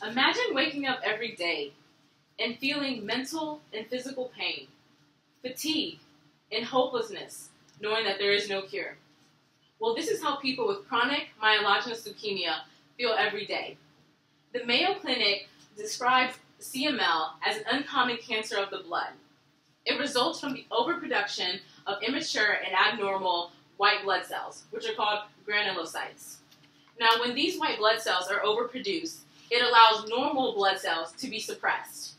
Imagine waking up every day and feeling mental and physical pain, fatigue, and hopelessness, knowing that there is no cure. Well, this is how people with chronic myelogenous leukemia feel every day. The Mayo Clinic describes CML as an uncommon cancer of the blood. It results from the overproduction of immature and abnormal white blood cells, which are called granulocytes. Now, when these white blood cells are overproduced, it allows normal blood cells to be suppressed.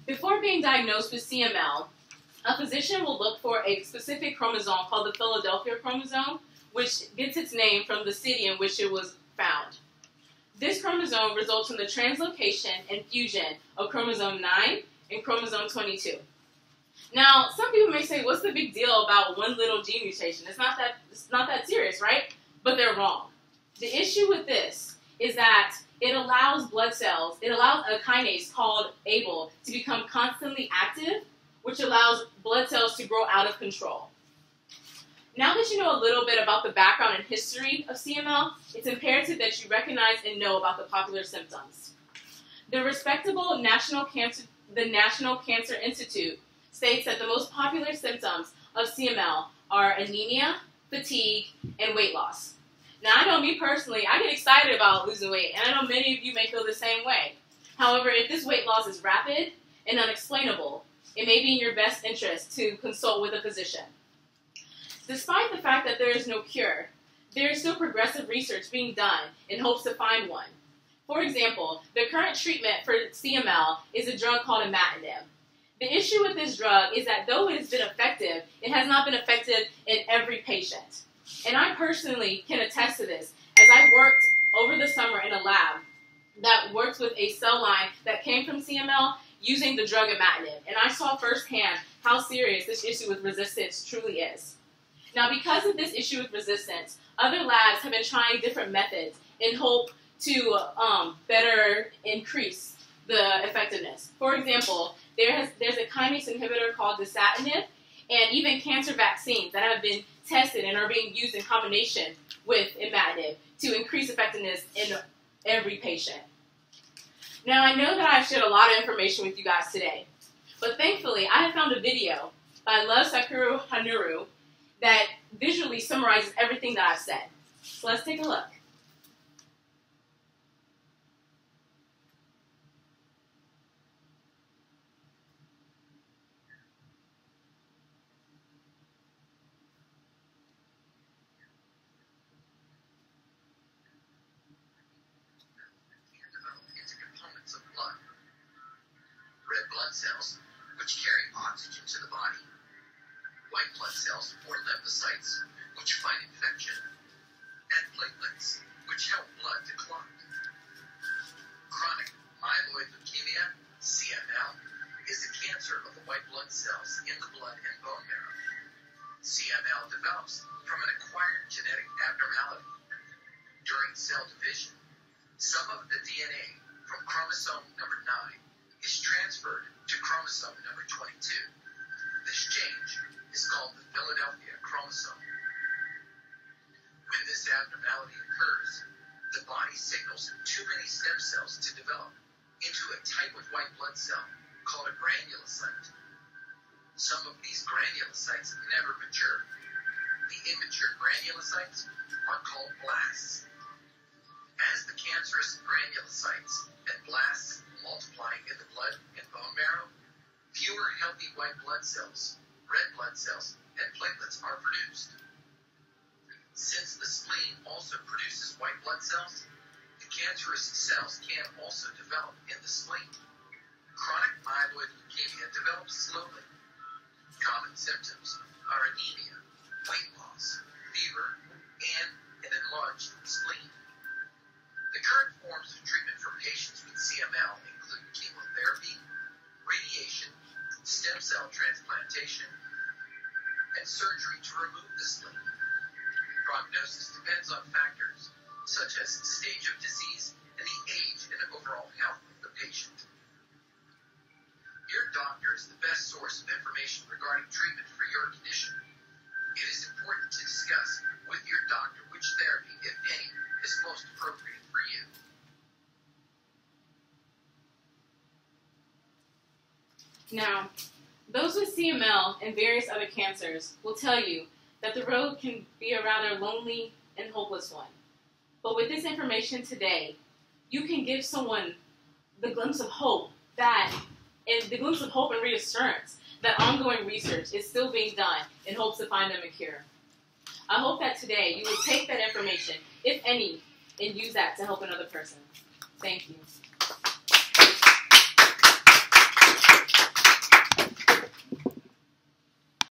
Before being diagnosed with CML, a physician will look for a specific chromosome called the Philadelphia chromosome, which gets its name from the city in which it was found. This chromosome results from the translocation and fusion of chromosome 9 and chromosome 22. Now, some people may say, what's the big deal about one little gene mutation? It's not that serious, right? But they're wrong. The issue with this is that it allows blood cells, it allows a kinase called ABL to become constantly active, which allows blood cells to grow out of control. Now that you know a little bit about the background and history of CML, it's imperative that you recognize and know about the popular symptoms. The respectable National Cancer Institute states that the most popular symptoms of CML are anemia, fatigue, and weight loss. Now, I know me personally, I get excited about losing weight, and I know many of you may feel the same way. However, if this weight loss is rapid and unexplainable, it may be in your best interest to consult with a physician. Despite the fact that there is no cure, there is still progressive research being done in hopes to find one. For example, the current treatment for CML is a drug called imatinib. The issue with this drug is that though it has been effective, it has not been effective in every patient. And I personally can attest to this, as I worked over the summer in a lab that worked with a cell line that came from CML using the drug imatinib. And I saw firsthand how serious this issue with resistance truly is. Now, because of this issue with resistance, other labs have been trying different methods in hope to better increase the effectiveness. For example, there's a kinase inhibitor called dasatinib, and even cancer vaccines that have been tested and are being used in combination with imatinib to increase effectiveness in every patient. Now, I know that I've shared a lot of information with you guys today, but thankfully, I have found a video by Love Sakura Hanuru that visually summarizes everything that I've said. So let's take a look. Red blood cells, which carry oxygen to the body. White blood cells, or lymphocytes, which fight infection. And platelets, which help blood to clot. Chronic myeloid leukemia, CML, is a cancer of the white blood cells in the blood and bone marrow. CML develops from an acquired genetic abnormality. During cell division, some of the DNA from chromosome number 9 is transferred to chromosome number 22. This change is called the Philadelphia chromosome. When this abnormality occurs, the body signals too many stem cells to develop into a type of white blood cell called a granulocyte. Some of these granulocytes never mature. The immature granulocytes are called blasts. As the cancerous granulocytes and blasts multiply in the blood and bone marrow, fewer healthy white blood cells, red blood cells, and platelets are produced. Since the spleen also produces white blood cells, the cancerous cells can also develop in the spleen. Chronic myeloid leukemia develops slowly. Common symptoms are anemia, weight loss, fever, and an enlarged spleen. The current forms of treatment for patients with CML include chemotherapy, radiation, stem cell transplantation, and surgery to remove the spleen. Prognosis depends on factors such as stage of disease and the age and overall health of the patient. Your doctor is the best source of information regarding treatment for your condition. It is important to discuss with your doctor which therapy, if any, is most appropriate for you. Now, those with CML and various other cancers will tell you that the road can be a rather lonely and hopeless one. But with this information today, you can give someone the glimpse of hope and reassurance that ongoing research is still being done in hopes to find them a cure. I hope that today you will take that information, if any, and use that to help another person. Thank you.